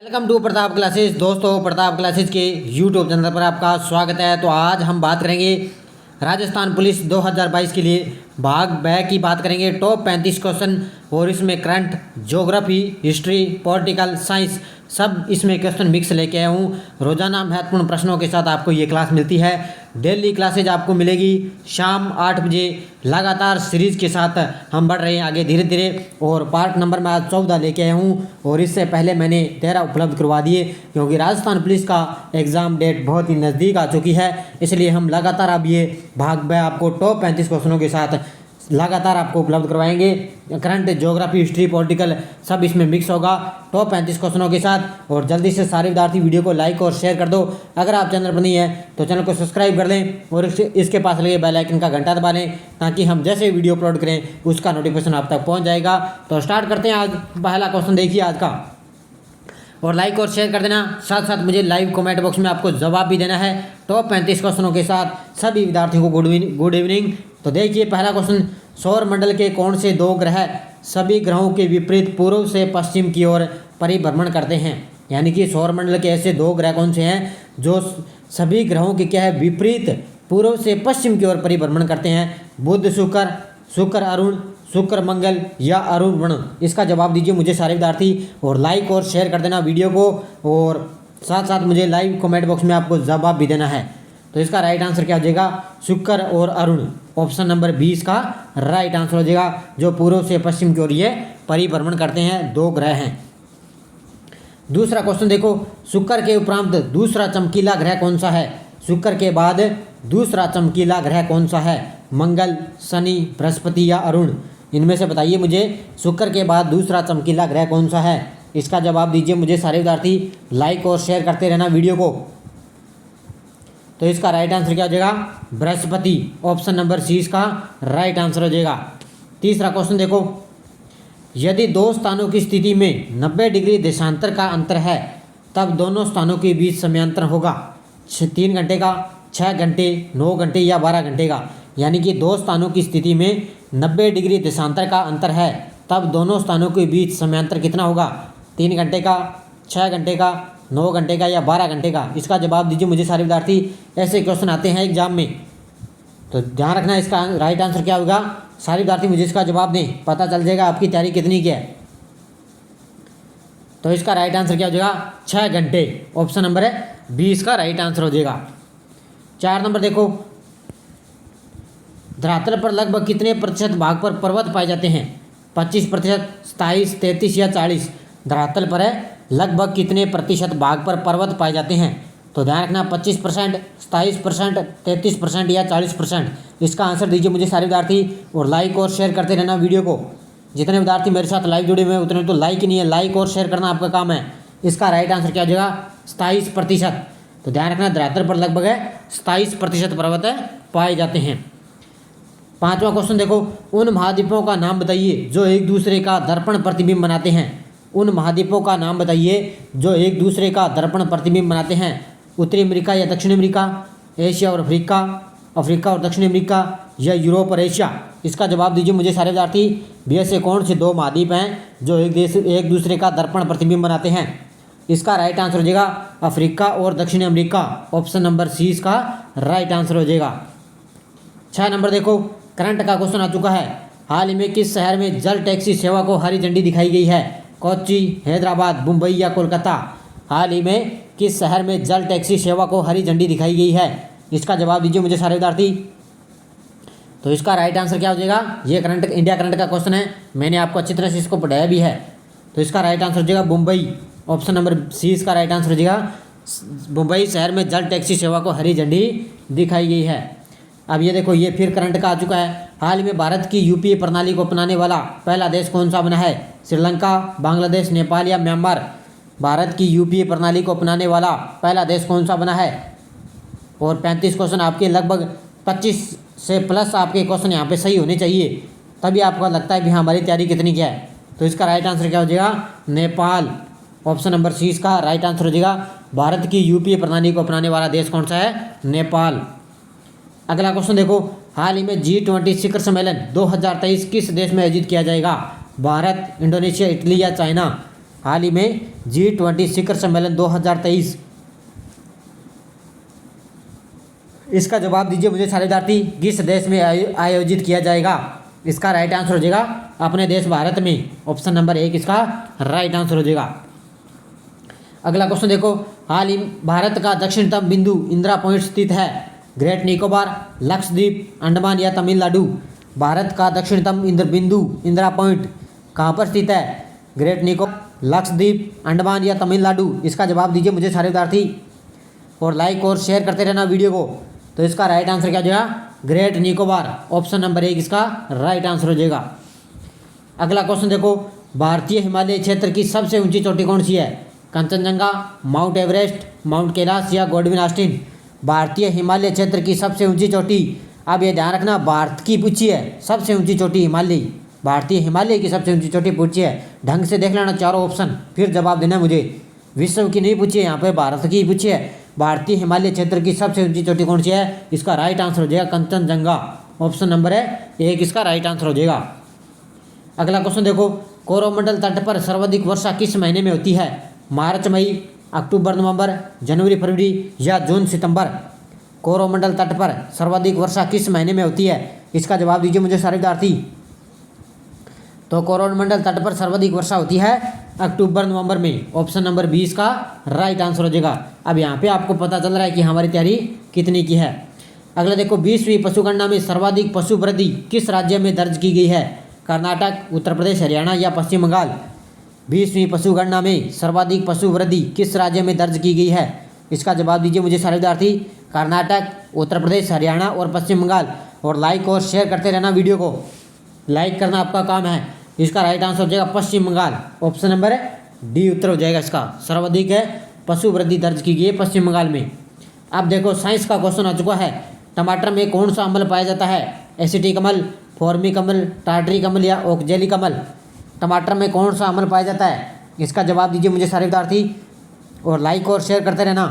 Welcome to Pratap classes. दोस्तों, Pratap classes के YouTube channel पर आपका स्वागत है। तो आज हम बात करेंगे राजस्थान पुलिस 2022 के लिए भाग ब की बात करेंगे। टॉप 35 क्वेश्चन और इसमें current, geography, history, political science सब इसमें क्वेश्चन मिक्स लेके आया हूँ। रोजाना महत्वपूर्ण प्रश्नों के साथ आपको ये क्लास मिलती है। डेली क्लासेज आपको मिलेगी शाम 8 बजे। लगातार सीरीज के साथ हम बढ़ रहे हैं आगे धीरे धीरे, और पार्ट नंबर मैं आज 14 लेके आया हूँ और इससे पहले मैंने 13 उपलब्ध करवा दिए, क्योंकि राजस्थान पुलिस का एग्ज़ाम डेट बहुत ही नज़दीक आ चुकी है। इसलिए हम लगातार अब ये भाग ब आपको टॉप 35 क्वेश्चनों के साथ लगातार आपको उपलब्ध करवाएंगे। करंट, ज्योग्राफी, हिस्ट्री, पॉलिटिकल सब इसमें मिक्स होगा टॉप 35 क्वेश्चनों के साथ। और जल्दी से सारे विद्यार्थी वीडियो को लाइक और शेयर कर दो। अगर आप चैनल पर नहीं है तो चैनल को सब्सक्राइब कर लें और इसके पास लगे बेल आइकन का घंटा दबा लें, ताकि हम जैसे वीडियो अपलोड करें उसका नोटिफिकेशन आप तक पहुँच जाएगा। तो स्टार्ट करते हैं। आज पहला क्वेश्चन देखिए आज का, और लाइक और शेयर कर देना। साथ साथ मुझे लाइव कमेंट बॉक्स में आपको जवाब भी देना है टॉप 35 क्वेश्चनों के साथ। सभी विद्यार्थियों को गुड इवनिंग। तो देखिए पहला क्वेश्चन, सौर मंडल के कौन से दो ग्रह सभी ग्रहों के विपरीत पूर्व से पश्चिम की ओर परिभ्रमण करते हैं? यानी कि सौर मंडल के ऐसे दो ग्रह कौन से हैं जो सभी ग्रहों के क्या है विपरीत पूर्व से पश्चिम की ओर परिभ्रमण करते हैं? बुध शुक्र, शुक्र अरुण, शुक्र मंगल या अरुण वरुण? इसका जवाब दीजिए मुझे सारे विद्यार्थी, और लाइक और शेयर कर देना वीडियो को, और साथ साथ मुझे लाइव कमेंट बॉक्स में आपको जवाब भी देना है। तो इसका राइट आंसर क्या हो जाएगा? शुक्र और अरुण। ऑप्शन नंबर 20 का राइट आंसर हो जाएगा, जो पूर्व से पश्चिम की ओर ये परिभ्रमण करते हैं, दो ग्रह हैं। दूसरा क्वेश्चन देखो, शुक्र के उपरांत दूसरा चमकीला ग्रह कौन सा है? शुक्र के बाद दूसरा चमकीला ग्रह कौन सा है? मंगल, शनि, बृहस्पति या अरुण? इनमें से बताइए मुझे, शुक्र के बाद दूसरा चमकीला ग्रह कौन सा है? इसका जवाब दीजिए मुझे सारे विद्यार्थी, लाइक और शेयर करते रहना वीडियो को। तो इसका राइट आंसर क्या हो जाएगा? बृहस्पति। ऑप्शन नंबर 30 का राइट आंसर हो जाएगा। तीसरा क्वेश्चन देखो, यदि दो स्थानों की स्थिति में 90 डिग्री देशांतर का अंतर है, तब दोनों स्थानों के बीच समयांतर होगा 3 घंटे का, 6 घंटे, 9 घंटे या 12 घंटे का? यानी कि दो स्थानों की स्थिति में 90 डिग्री देशांतर का अंतर है, तब दोनों स्थानों के बीच समयांतर कितना होगा? 3 घंटे का, 6 घंटे का, 9 घंटे का या 12 घंटे का? इसका जवाब दीजिए मुझे सारे विद्यार्थी। ऐसे क्वेश्चन आते हैं एग्जाम में, तो ध्यान रखना इसका राइट आंसर क्या होगा। सारे विद्यार्थी मुझे इसका जवाब दें, पता चल जाएगा आपकी तैयारी कितनी की है। तो इसका राइट आंसर क्या हो जाएगा? 6 घंटे। ऑप्शन नंबर 20 का राइट आंसर हो जाएगा। 4 नंबर देखो, धरातल पर लगभग कितने प्रतिशत भाग पर पर्वत पाए जाते हैं? 25%, 27%, 33% या 40%? धरातल पर लगभग कितने प्रतिशत भाग पर पर्वत पाए जाते हैं? तो ध्यान रखना, 25%, 27%, 33% या 40%? इसका आंसर दीजिए मुझे सारे विद्यार्थी, और लाइक और शेयर करते रहना वीडियो को। जितने विद्यार्थी मेरे साथ लाइव जुड़े हुए हैं उतने तो लाइक ही नहीं है, लाइक और शेयर करना आपका काम है। इसका राइट आंसर क्या हो जाएगा? 27%। तो ध्यान रखना, धरातल पर लगभग 27% पर्वत पाए जाते हैं। 5वां क्वेश्चन देखो, उन महाद्वीपों का नाम बताइए जो एक दूसरे का दर्पण प्रतिबिंब बनाते हैं। उन महाद्वीपों का नाम बताइए जो एक दूसरे का दर्पण प्रतिबिंब बनाते हैं। उत्तरी अमेरिका या दक्षिण अमेरिका, एशिया और अफ्रीका, अफ्रीका और दक्षिण अमेरिका या यूरोप और एशिया? इसका जवाब दीजिए मुझे सारे विद्यार्थी। भी ऐसे कौन से दो महाद्वीप हैं जो एक दूसरे का दर्पण प्रतिबिंब बनाते हैं? इसका राइट आंसर हो जाएगा अफ्रीका और दक्षिण अमेरिका। ऑप्शन नंबर 30 का राइट आंसर हो जाएगा। 6 नंबर देखो, करंट का क्वेश्चन आ चुका है। हाल ही में किस शहर में जल टैक्सी सेवा को हरी झंडी दिखाई गई है? कोच्चि, हैदराबाद, मुंबई या कोलकाता? हाल ही में किस शहर में जल टैक्सी सेवा को हरी झंडी दिखाई गई है? इसका जवाब दीजिए मुझे सारे विद्यार्थी। तो इसका राइट आंसर क्या हो जाएगा? ये करंट, इंडिया करंट का क्वेश्चन है, मैंने आपको अच्छी तरह से इसको पढ़ाया भी है। तो इसका राइट आंसर हो जाएगा मुंबई। ऑप्शन नंबर 30 का राइट आंसर हो जाएगा, मुंबई शहर में जल टैक्सी सेवा को हरी झंडी दिखाई गई है। अब ये देखो, ये फिर करंट का आ चुका है। हाल ही में भारत की यूपीए प्रणाली को अपनाने वाला पहला देश कौन सा बना है? श्रीलंका, बांग्लादेश, नेपाल या म्यांमार? भारत की यूपीए प्रणाली को अपनाने वाला पहला देश कौन सा बना है? और 35 क्वेश्चन आपके, लगभग 25 से प्लस आपके क्वेश्चन यहाँ पे सही होने चाहिए, तभी आपको लगता है कि हाँ हमारी तैयारी कितनी क्या है। तो इसका राइट आंसर क्या हो जाएगा? नेपाल। ऑप्शन नंबर 30 का राइट आंसर हो जाएगा, भारत की यूपीए प्रणाली को अपनाने वाला देश कौन सा है? नेपाल। अगला क्वेश्चन देखो, हाल ही में G20 शिखर सम्मेलन 2023 किस देश में आयोजित किया जाएगा? भारत, इंडोनेशिया, इटली या चाइना? हाल ही में G20 शिखर सम्मेलन 2023, इसका जवाब दीजिए मुझे सारे विद्यार्थी। किस देश में आयोजित किया जाएगा? इसका राइट आंसर हो जाएगा अपने देश भारत में। ऑप्शन नंबर 1 इसका राइट आंसर हो जाएगा। अगला क्वेश्चन देखो, हाल ही भारत का दक्षिणतम बिंदु इंदिरा पॉइंट स्थित है? ग्रेट निकोबार, लक्षद्वीप, अंडमान या तमिलनाडु? भारत का दक्षिणतम बिंदु इंदिरा पॉइंट कहाँ पर स्थित है? ग्रेट निकोबार, लक्षद्वीप, अंडमान या तमिलनाडु? इसका जवाब दीजिए मुझे सारे विद्यार्थी और लाइक और शेयर करते रहना वीडियो को। तो इसका राइट आंसर क्या हो जाएगा? ग्रेट निकोबार। ऑप्शन नंबर 1 इसका राइट आंसर हो जाएगा। अगला क्वेश्चन देखो, भारतीय हिमालय क्षेत्र की सबसे ऊंची चोटी कौन सी है? Kanchenjunga, mount Everest, mount Kailash या गॉडविन ऑस्टिन? भारतीय हिमालय क्षेत्र की सबसे ऊंची चोटी, अब ये ध्यान रखना भारत की पूछी है, सबसे ऊंची चोटी हिमालय, भारतीय हिमालय की सबसे ऊंची चोटी पूछी है। ढंग से देख लेना चारों ऑप्शन, फिर जवाब देना मुझे। विश्व की नहीं पूछी है, यहाँ पे भारत की पूछी है। भारतीय हिमालय क्षेत्र की सबसे ऊंची चोटी कौन सी है? इसका राइट आंसर हो जाएगा कंचनजंगा। ऑप्शन नंबर 1 इसका राइट आंसर हो जाएगा। अगला क्वेश्चन देखो, कोरोमंडल तट पर सर्वाधिक वर्षा किस महीने में होती है? मार्च, मई, अक्टूबर, नवंबर, जनवरी, फरवरी या जून, सितंबर? कोरोमंडल तट पर सर्वाधिक वर्षा किस महीने में होती है? इसका जवाब दीजिए मुझे सारे विद्यार्थी। तो कोरोमंडल तट पर सर्वाधिक वर्षा होती है अक्टूबर नवंबर में। ऑप्शन नंबर 20 का राइट आंसर हो जाएगा। अब यहाँ पे आपको पता चल रहा है कि हमारी तैयारी कितनी की है। अगला देखो, 20वीं पशुगणना में सर्वाधिक पशु वृद्धि किस राज्य में दर्ज की गई है? कर्नाटक, उत्तर प्रदेश, हरियाणा या पश्चिम बंगाल? 20वीं पशुगणना में सर्वाधिक पशु वृद्धि किस राज्य में दर्ज की गई है? इसका जवाब दीजिए मुझे सारे विद्यार्थी। कर्नाटक, उत्तर प्रदेश, हरियाणा और पश्चिम बंगाल। और लाइक और शेयर करते रहना वीडियो को, लाइक करना आपका काम है। इसका राइट आंसर हो जाएगा पश्चिम बंगाल। ऑप्शन नंबर डी उत्तर हो जाएगा इसका। सर्वाधिक है पशु वृद्धि दर्ज की गई है पश्चिम बंगाल में। अब देखो, साइंस का क्वेश्चन आ चुका है। टमाटर में कौन सा अम्ल पाया जाता है? एसिटिक अम्ल, फॉर्मिक अम्ल, टार्टरिक अम्ल या ऑक्जेलिक अम्ल? टमाटर में कौन सा अम्ल पाया जाता है? इसका जवाब दीजिए मुझे सारे विद्यार्थी और लाइक और शेयर करते रहना।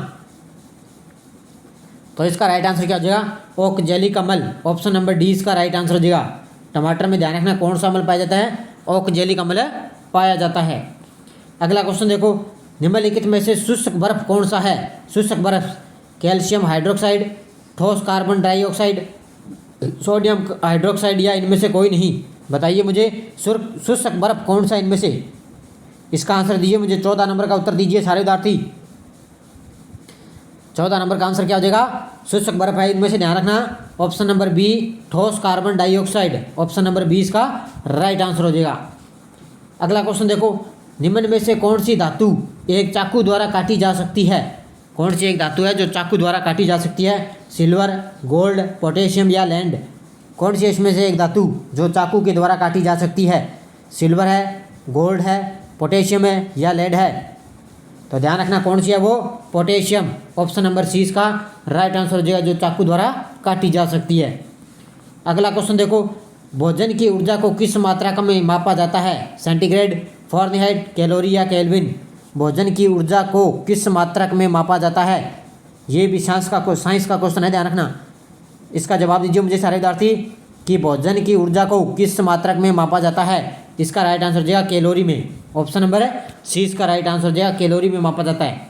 तो इसका राइट आंसर क्या हो जाएगा? ऑक्जेलिक अम्ल। ऑप्शन नंबर डी इसका राइट आंसर हो जाएगा। टमाटर में ध्यान रखना कौन सा अम्ल पाया जाता है? ऑक्जेलिक अम्ल पाया जाता है। अगला क्वेश्चन देखो, निम्नलिखित में से शुष्क बर्फ कौन सा है? शुष्क बर्फ, कैल्शियम हाइड्रोक्साइड, ठोस कार्बन डाइऑक्साइड, सोडियम हाइड्रोक्साइड या इनमें से कोई नहीं? बताइए मुझे शुष्क बर्फ कौन सा इनमें से? इसका आंसर दीजिए मुझे। 14 नंबर का उत्तर दीजिए सारे विद्यार्थी। 14 नंबर का आंसर क्या हो जाएगा? शुष्क बर्फ है इनमें से, ध्यान रखना। ऑप्शन नंबर बी, ठोस कार्बन डाइऑक्साइड। ऑप्शन नंबर 20 का राइट आंसर हो जाएगा। अगला क्वेश्चन देखो, निम्न में से कौन सी धातु एक चाकू द्वारा काटी जा सकती है? कौन सी एक धातु है जो चाकू द्वारा काटी जा सकती है? सिल्वर, गोल्ड, पोटेशियम या लैंड? कौन सी इसमें से एक धातु जो चाकू के द्वारा काटी जा सकती है? सिल्वर है, गोल्ड है, पोटेशियम है या लेड है? तो ध्यान रखना कौन सी है वो? पोटेशियम। ऑप्शन नंबर सी इसका राइट आंसर हो जाएगा, जो चाकू द्वारा काटी जा सकती है। अगला क्वेश्चन देखो, भोजन की ऊर्जा को किस मात्रा में मापा जाता है? सेंटीग्रेड, फ़ारेनहाइट, कैलोरी या केल्विन? भोजन की ऊर्जा को किस मात्रक में मापा जाता है? ये भी साइंस का क्वेश्चन है, ध्यान रखना। इसका जवाब दीजिए मुझे सारे विद्यार्थी कि भोजन की ऊर्जा को किस मात्रक में मापा जाता है? इसका राइट आंसर हो जाएगा कैलोरी में। ऑप्शन नंबर सी इसका राइट आंसर हो जाएगा, कैलोरी में मापा जाता है।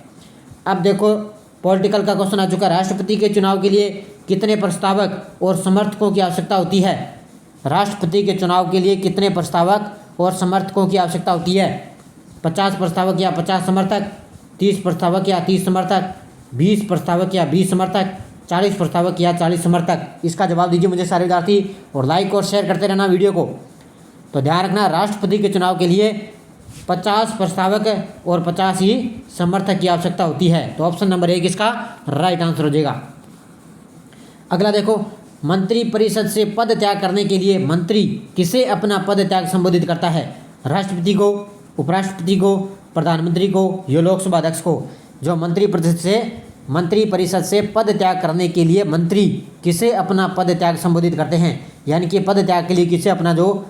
अब देखो, पॉलिटिकल का क्वेश्चन आ चुका है। राष्ट्रपति के चुनाव के लिए कितने प्रस्तावक और समर्थकों की आवश्यकता होती है? राष्ट्रपति के चुनाव के लिए कितने प्रस्तावक और समर्थकों की आवश्यकता होती है? 50 प्रस्तावक या 50 समर्थक, 30 प्रस्तावक या 30 समर्थक, 20 प्रस्तावक या 20 समर्थक, 40 प्रस्तावक या 40 समर्थक? इसका जवाब दीजिए मुझे सारे विद्यार्थी और लाइक और शेयर करते रहना वीडियो को। तो ध्यान रखना, राष्ट्रपति के चुनाव के लिए 50 प्रस्तावक और 50 ही समर्थक की आवश्यकता होती है। तो ऑप्शन नंबर 1 इसका राइट आंसर हो जाएगा। अगला देखो, मंत्री परिषद से पद त्याग करने के लिए मंत्री किसे अपना पद त्याग संबोधित करता है? राष्ट्रपति को, उपराष्ट्रपति को, प्रधानमंत्री को या लोकसभा अध्यक्ष को? जो मंत्री परिषद से पद त्याग करने के लिए मंत्री किसे अपना पद त्याग संबोधित करते हैं, यानी कि पद त्याग के लिए किसे अपना जो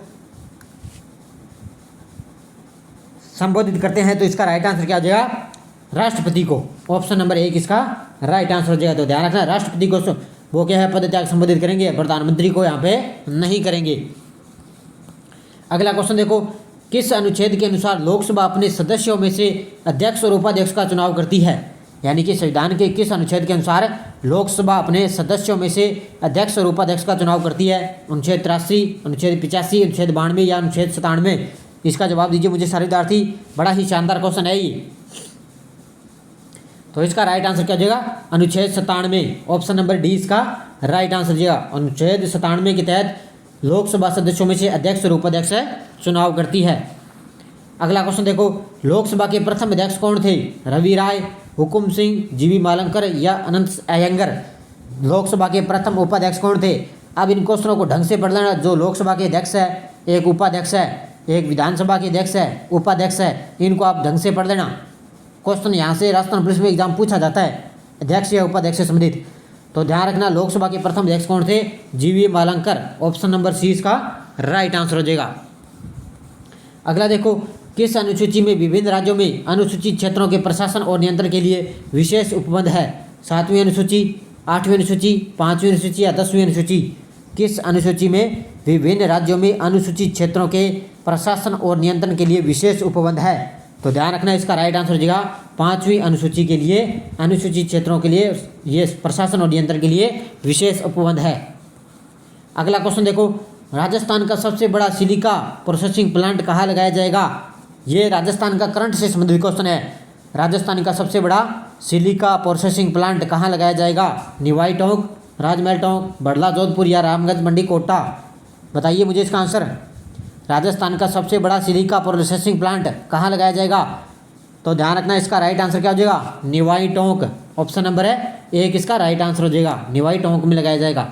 संबोधित करते हैं? तो इसका राइट आंसर क्या हो जाएगा? राष्ट्रपति को। ऑप्शन नंबर 1 इसका राइट आंसर हो जाएगा। तो ध्यान रखना, राष्ट्रपति को वो क्या है, पद त्याग संबोधित करेंगे, प्रधानमंत्री को यहाँ पे नहीं करेंगे। अगला क्वेश्चन देखो, किस अनुच्छेद के अनुसार लोकसभा अपने सदस्यों में से अध्यक्ष और उपाध्यक्ष का चुनाव करती है? यानी कि संविधान के किस अनुच्छेद के अनुसार लोकसभा अपने सदस्यों में से अध्यक्ष और उपाध्यक्ष का चुनाव करती है? अनुच्छेद 83, अनुच्छेद 85, अनुच्छेद 92 या अनुच्छेद 97? इसका जवाब दीजिए मुझे सारे विद्यार्थी। बड़ा ही शानदार क्वेश्चन है ये। तो इसका राइट आंसर क्या हो जाएगा? अनुच्छेद 97, ऑप्शन नंबर डी इसका राइट आंसर जाएगा। अनुच्छेद 97 के तहत लोकसभा सदस्यों में से अध्यक्ष और उपाध्यक्ष चुनाव करती है। अगला क्वेश्चन देखो, लोकसभा के प्रथम अध्यक्ष कौन थे? रवि राय, हुकुम सिंह, जीवी मालंकर या अनंत अयंगर? लोकसभा के प्रथम उपाध्यक्ष कौन थे? अब इन क्वेश्चनों को ढंग से पढ़ लेना। जो लोकसभा के अध्यक्ष है, एक उपाध्यक्ष है, एक विधानसभा के अध्यक्ष है, उपाध्यक्ष है, इनको आप ढंग से पढ़ लेना। क्वेश्चन यहाँ से राजस्थान पुलिस में एग्जाम पूछा जाता है अध्यक्ष या उपाध्यक्ष से संबंधित। तो ध्यान रखना, लोकसभा के प्रथम अध्यक्ष कौन थे? जीवी मालंकर, ऑप्शन नंबर सी इसका राइट आंसर हो जाएगा। अगला देखो, किस अनुसूची में विभिन्न राज्यों में अनुसूचित क्षेत्रों के प्रशासन और नियंत्रण के लिए विशेष उपबंध है? 7वीं अनुसूची, 8वीं अनुसूची, 5वीं अनुसूची या 10वीं अनुसूची? किस अनुसूची में विभिन्न राज्यों में अनुसूचित क्षेत्रों के प्रशासन और नियंत्रण के लिए विशेष उपबंध है? तो ध्यान रखना, इसका राइट आंसर हो जाएगा 5वीं अनुसूची के लिए, अनुसूचित क्षेत्रों के लिए ये प्रशासन और नियंत्रण के लिए विशेष उपबंध है। अगला क्वेश्चन देखो, राजस्थान का सबसे बड़ा सिलिका प्रोसेसिंग प्लांट कहाँ लगाया जाएगा? ये राजस्थान का करंट से संबंधित क्वेश्चन है। राजस्थान का सबसे बड़ा सिलिका प्रोसेसिंग प्लांट कहाँ लगाया जाएगा? निवाई टोंक, राजमहल टोंक, बड़ला जोधपुर या रामगंज मंडी कोटा? बताइए मुझे इसका आंसर। राजस्थान का सबसे बड़ा सिलिका प्रोसेसिंग प्लांट कहाँ लगाया जाएगा? तो ध्यान रखना, इसका राइट आंसर क्या हो जाएगा? निवाई टोंक, ऑप्शन नंबर है एक इसका राइट आंसर हो जाएगा। निवाई टोंक में लगाया जाएगा।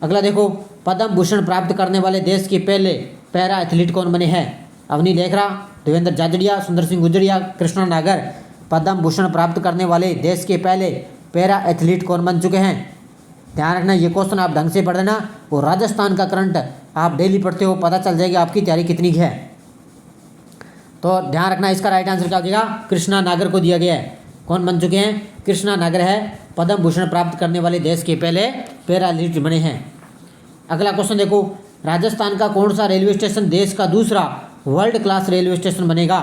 अगला देखो, पद्म भूषण प्राप्त करने वाले देश के पहले पैरा एथलीट कौन बने हैं? अवनी लेखरा, देवेंद्र झाझड़िया, सुंदर सिंह गुर्जर, कृष्णा नागर? पद्म भूषण प्राप्त करने वाले देश के पहले पैरा एथलीट कौन बन चुके हैं? ध्यान रखना, ये क्वेश्चन आप ढंग से पढ़ देना और राजस्थान का करंट आप डेली पढ़ते हो, पता चल जाएगी आपकी तैयारी कितनी है। तो ध्यान रखना, इसका राइट आंसर क्या हो जाएगा? कृष्णा नागर को दिया गया है। कौन बन चुके हैं? कृष्णा नागर है पद्म भूषण प्राप्त करने वाले देश के पहले पैरा एथलीट बने हैं। अगला क्वेश्चन देखो, राजस्थान का कौन सा रेलवे स्टेशन देश का दूसरा वर्ल्ड क्लास रेलवे स्टेशन बनेगा?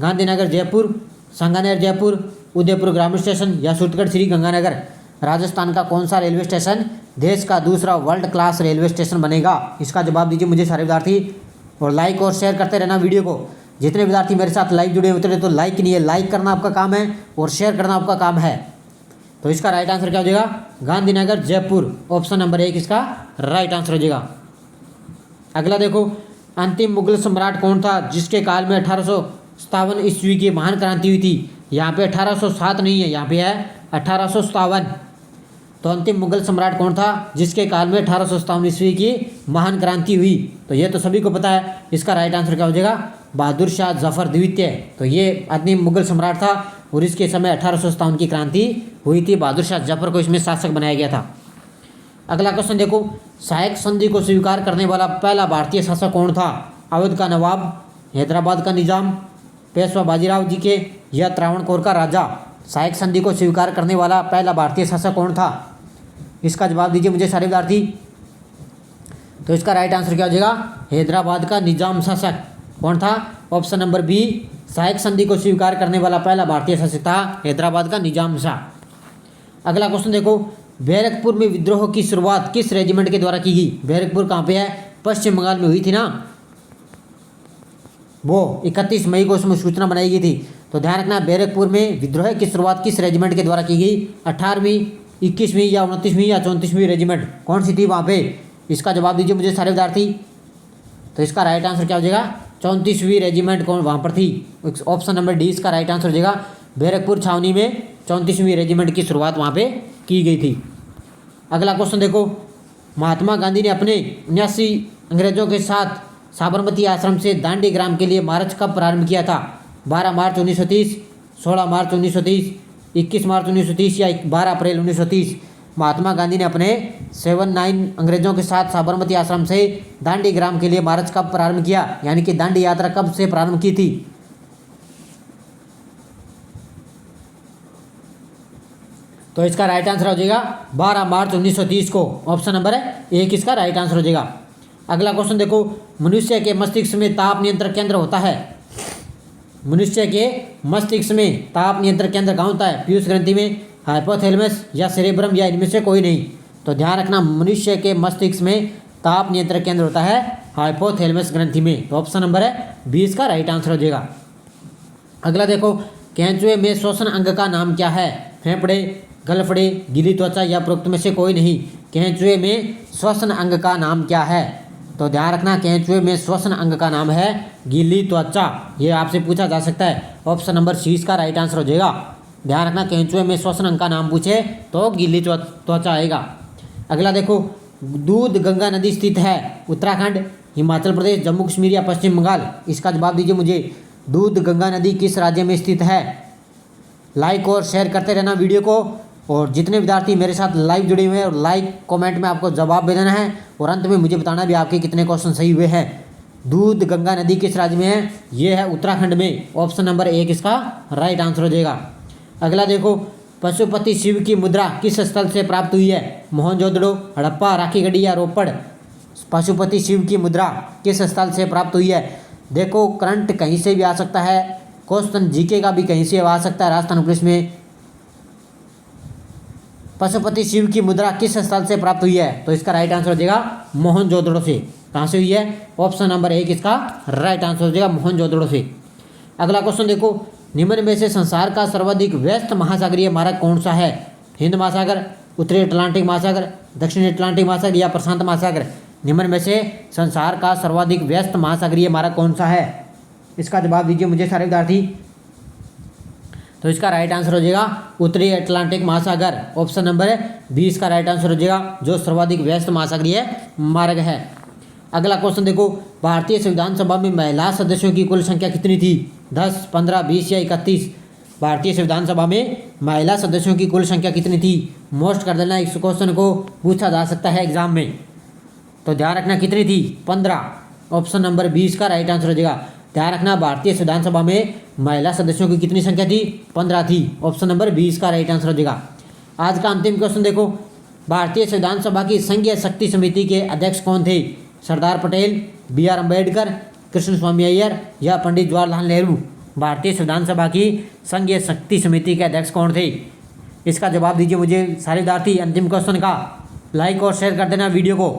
गांधीनगर जयपुर, सांगानेर जयपुर, उदयपुर ग्रामीण स्टेशन या सूरतगढ़ श्री गंगानगर? राजस्थान का कौन सा रेलवे स्टेशन देश का दूसरा वर्ल्ड क्लास रेलवे स्टेशन बनेगा? इसका जवाब दीजिए मुझे सारे विद्यार्थी और लाइक और शेयर करते रहना वीडियो को। जितने विद्यार्थी मेरे साथ लाइव जुड़े उतरे तो लाइक नहीं है, लाइक करना आपका काम है और शेयर करना आपका काम है। तो इसका राइट आंसर क्या हो जाएगा? गांधीनगर जयपुर, ऑप्शन नंबर 1 इसका राइट आंसर हो जाएगा। अगला देखो, अंतिम मुगल सम्राट कौन था जिसके काल में 1857 ईस्वी की महान क्रांति हुई थी? यहाँ पे 1807 नहीं है, यहाँ पे है 1857। तो अंतिम मुगल सम्राट कौन था जिसके काल में 1857 ईस्वी की महान क्रांति हुई? तो ये तो सभी को पता है। इसका राइट आंसर क्या हो जाएगा? बहादुर शाह जफर द्वितीय। तो ये अंतिम मुगल सम्राट था और इसके समय 1857 की क्रांति हुई थी। बहादुर शाह जफर को इसमें शासक बनाया गया था। अगला क्वेश्चन देखो, सहायक संधि को स्वीकार करने वाला पहला भारतीय शासक कौन था? अवध का नवाब, हैदराबाद का निजाम, पेशवा बाजीराव जी के या त्रावणकोर का राजा? सहायक संधि को स्वीकार करने वाला पहला भारतीय शासक कौन था? इसका जवाब दीजिए मुझे सारे विद्यार्थी। तो इसका राइट आंसर क्या हो जाएगा? हैदराबाद का निजाम शासक कौन था? ऑप्शन नंबर बी, सहायक संधि को स्वीकार करने वाला पहला भारतीय शासक था हैदराबाद का निजाम शाह। अगला क्वेश्चन देखो, बैरकपुर में विद्रोह की शुरुआत किस रेजिमेंट के द्वारा की गई? बैरकपुर कहाँ पे है? पश्चिम बंगाल में हुई थी ना, वो 31 मई को उसमें सूचना बनाई गई थी। तो ध्यान रखना, बैरकपुर में विद्रोह की शुरुआत किस रेजिमेंट के द्वारा की गई? 18वीं, 21वीं या 29वीं या 34वीं रेजिमेंट कौन सी थी वहाँ पे? इसका जवाब दीजिए मुझे सारे विद्यार्थी। तो इसका राइट आंसर क्या हो जाएगा? 34वीं रेजिमेंट कौन वहाँ पर थी? ऑप्शन नंबर डी इसका राइट आंसर हो जाएगा। बैरकपुर छावनी में 34वीं रेजिमेंट की शुरुआत वहाँ पे की गई थी। अगला क्वेश्चन देखो, महात्मा गांधी ने अपने 79 अंग्रेजों के साथ साबरमती आश्रम से दांडी ग्राम के लिए मार्च कब प्रारंभ किया था? 12 मार्च 1930, 16 मार्च 1930, 21 मार्च 1930 या 12 अप्रैल 1930? महात्मा गांधी ने अपने 79 अंग्रेजों के साथ साबरमती आश्रम से दांडी ग्राम के लिए मार्च कब प्रारंभ किया, यानी कि दांडी यात्रा कब से प्रारंभ की थी? तो इसका राइट आंसर हो जाएगा 12 मार्च 1930 को, ऑप्शन नंबर 1 इसका राइट आंसर हो जाएगा। अगला क्वेश्चन देखो, मनुष्य के मस्तिष्क में ताप नियंत्रण केंद्र होता है। मनुष्य के मस्तिष्क में ताप नियंत्रण केंद्र कहाँ होता है? पीयूष ग्रंथि में, हाइपोथैलेमस या सेरेब्रम या इनमें से कोई नहीं। तो ध्यान रखना, मनुष्य के मस्तिष्क में ताप नियंत्रण केंद्र होता है हाइपोथैलेमस ग्रंथि में। तो ऑप्शन नंबर है 20 का राइट आंसर हो जाएगा। अगला देखो, केंचुए में श्वसन अंग का नाम क्या है? फेफड़े, गलफड़े, गीली त्वचा या उपरोक्त में से कोई नहीं। केंचुए में श्वसन अंग का नाम क्या है? तो ध्यान रखना, केंचुए में श्वसन अंग का नाम है गीली त्वचा। ये आपसे पूछा जा सकता है। ऑप्शन नंबर 20 का राइट आंसर हो जाएगा। ध्यान रखना, केंचुए में श्वसन अंग का नाम पूछे तो गीली त्वचा आएगा। अगला देखो, दूध गंगा नदी स्थित है उत्तराखंड, हिमाचल प्रदेश, जम्मू कश्मीर या पश्चिम बंगाल? इसका जवाब दीजिए मुझे। दूध गंगा नदी किस राज्य में स्थित है? लाइक और शेयर करते रहना वीडियो को, और जितने विद्यार्थी मेरे साथ लाइव जुड़े हुए हैं और लाइक कमेंट में आपको जवाब दे देना है, और अंत में मुझे बताना भी आपके कितने क्वेश्चन सही हुए हैं। दूध गंगा नदी किस राज्य में है? ये है उत्तराखंड में। ऑप्शन नंबर 1 इसका राइट आंसर हो जाएगा। अगला देखो, पशुपति शिव की मुद्रा किस स्थल से प्राप्त हुई है? मोहनजोदड़ो, हड़प्पा, राखीगढ़ी या रोपड़? पशुपति शिव की मुद्रा किस स्थल से प्राप्त हुई है? देखो, करंट कहीं से भी आ सकता है, क्वेश्चन जीके का भी कहीं से आ सकता है। राजस्थान पुलिस में पशुपति शिव की मुद्रा किस स्थल से प्राप्त हुई है? तो इसका राइट आंसर हो जाएगा मोहनजोदड़ो से। कहाँ से हुई है? ऑप्शन नंबर 1 इसका राइट आंसर हो जाएगा मोहनजोदड़ो से। अगला क्वेश्चन देखो, निम्न में से संसार का सर्वाधिक व्यस्त महासागरीय मार्ग कौन सा है? हिंद महासागर, उत्तरी अटलांटिक महासागर, दक्षिणी अटलांटिक महासागर या प्रशांत महासागर? निम्न में से संसार का सर्वाधिक व्यस्त महासागरीय मार्ग कौन सा है? इसका जवाब दीजिए मुझे सारे विद्यार्थी। तो इसका राइट आंसर हो जाएगा उत्तरी अटलांटिक महासागर। ऑप्शन नंबर 20 का राइट आंसर हो जाएगा, जो सर्वाधिक व्यस्त महासागरीय मार्ग है। अगला क्वेश्चन देखो, भारतीय संविधान सभा में महिला सदस्यों की कुल संख्या कितनी थी? 10, 15, 20 या 31? भारतीय संविधान सभा में महिला सदस्यों की कुल संख्या कितनी थी? मोस्ट कर देना, इस क्वेश्चन को पूछा जा सकता है एग्जाम में। तो ध्यान रखना, कितनी थी? 15। ऑप्शन नंबर 20 का राइट आंसर हो जाएगा। ध्यान रखना, भारतीय संविधान सभा में महिला सदस्यों की कितनी संख्या थी? 15 थी। ऑप्शन नंबर 20 का राइट आंसर हो जाएगा। आज का अंतिम क्वेश्चन देखो, भारतीय संविधान सभा की संघीय शक्ति समिति के अध्यक्ष कौन थे? सरदार पटेल, BR अम्बेडकर, कृष्ण स्वामी अय्यर या पंडित जवाहरलाल नेहरू? भारतीय संविधान सभा की संघीय शक्ति समिति के अध्यक्ष कौन थे? इसका जवाब दीजिए मुझे सारे विद्यार्थी। अंतिम क्वेश्चन का लाइक और शेयर कर देना वीडियो को।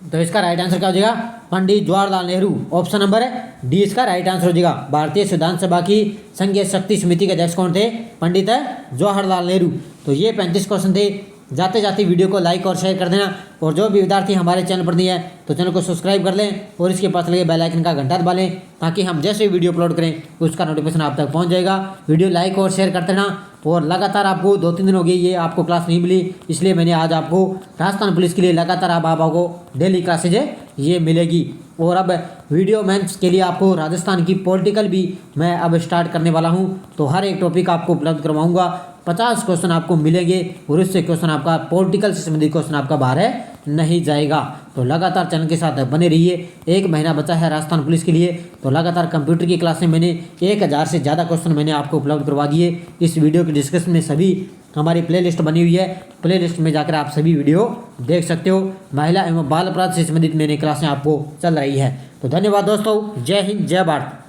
तो इसका राइट आंसर क्या हो जाएगा? Pandit Jawaharlal Nehru. Option number D इसका राइट आंसर हो जाएगा। भारतीय संविधान सभा की संघीय शक्ति समिति के अध्यक्ष कौन थे? पंडित जवाहरलाल नेहरू। तो ये 35 क्वेश्चन थे। जाते जाते वीडियो को लाइक और शेयर कर देना, और जो भी विद्यार्थी हमारे चैनल पर नहीं है तो चैनल को सब्सक्राइब कर लें और इसके पास लगे बेल आइकन का घंटा दबा लें, ताकि हम जैसे वीडियो अपलोड करें उसका नोटिफिकेशन आप तक पहुंच जाएगा। वीडियो लाइक और शेयर करते रहना। और लगातार आपको 2-3 दिन हो गए ये आपको क्लास नहीं मिली, इसलिए मैंने आज आपको राजस्थान पुलिस के लिए लगातार अब आपको डेली क्लासेज ये मिलेगी। और अब वीडियो मेंस के लिए आपको राजस्थान की पॉलिटिकल भी मैं अब स्टार्ट करने वाला हूं। तो हर एक टॉपिक आपको उपलब्ध करवाऊंगा। 50 क्वेश्चन आपको मिलेंगे, और इससे क्वेश्चन आपका पॉलिटिकल से संबंधित क्वेश्चन आपका बाहर नहीं जाएगा। तो लगातार चैनल के साथ बने रहिए। 1 महीना बचा है राजस्थान पुलिस के लिए, तो लगातार कंप्यूटर की क्लासें मैंने 1000 से ज़्यादा क्वेश्चन मैंने आपको उपलब्ध करवा दिए। इस वीडियो के डिस्क्रिप्शन में सभी हमारी प्लेलिस्ट बनी हुई है, प्लेलिस्ट में जाकर आप सभी वीडियो देख सकते हो। महिला एवं बाल अपराध से संबंधित मेरी क्लासें आपको चल रही है। तो धन्यवाद दोस्तों, जय हिंद, जय भारत।